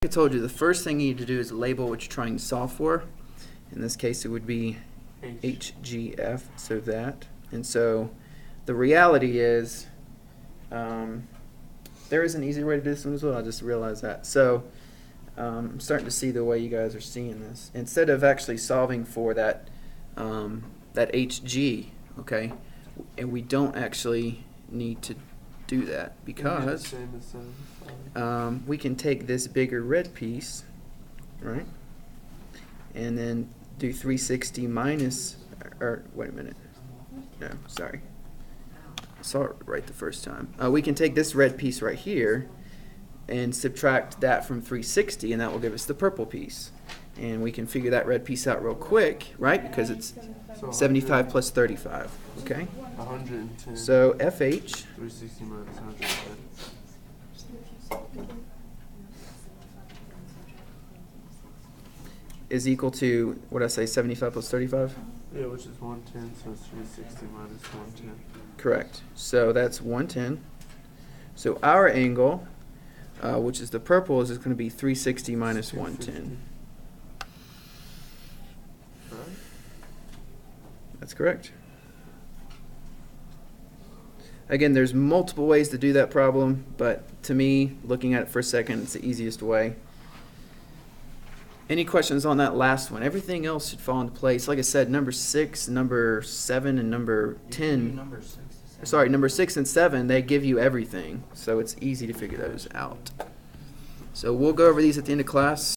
I told you, the first thing you need to do is label what you're trying to solve for. In this case, it would be HGF, so that. And so the reality is, there is an easier way to do this one as well. I just realized that. So I'm starting to see the way you guys are seeing this. Instead of actually solving for that, that HG, okay, and we don't actually need to do that because we can take this bigger red piece, right, and then do 360 minus, or wait a minute, no, sorry, I saw it right the first time. We can take this red piece right here and subtract that from 360, and that will give us the purple piece. And we can figure that red piece out real quick, right, because it's 75 plus 35, okay? 110. So FH 360 minus 110. is equal to, what did I say, 75 plus 35? Yeah, which is 110, so it's 360 minus 110. Correct. So that's 110. So our angle, which is the purple, is going to be 360 minus 110. Right? That's correct. Again, there's multiple ways to do that problem, but to me, looking at it for a second, it's the easiest way. Any questions on that last one? Everything else should fall into place. Like I said, number 6, number 7, and number 10. Sorry, number 6 and 7, they give you everything, so it's easy to figure those out. So we'll go over these at the end of class.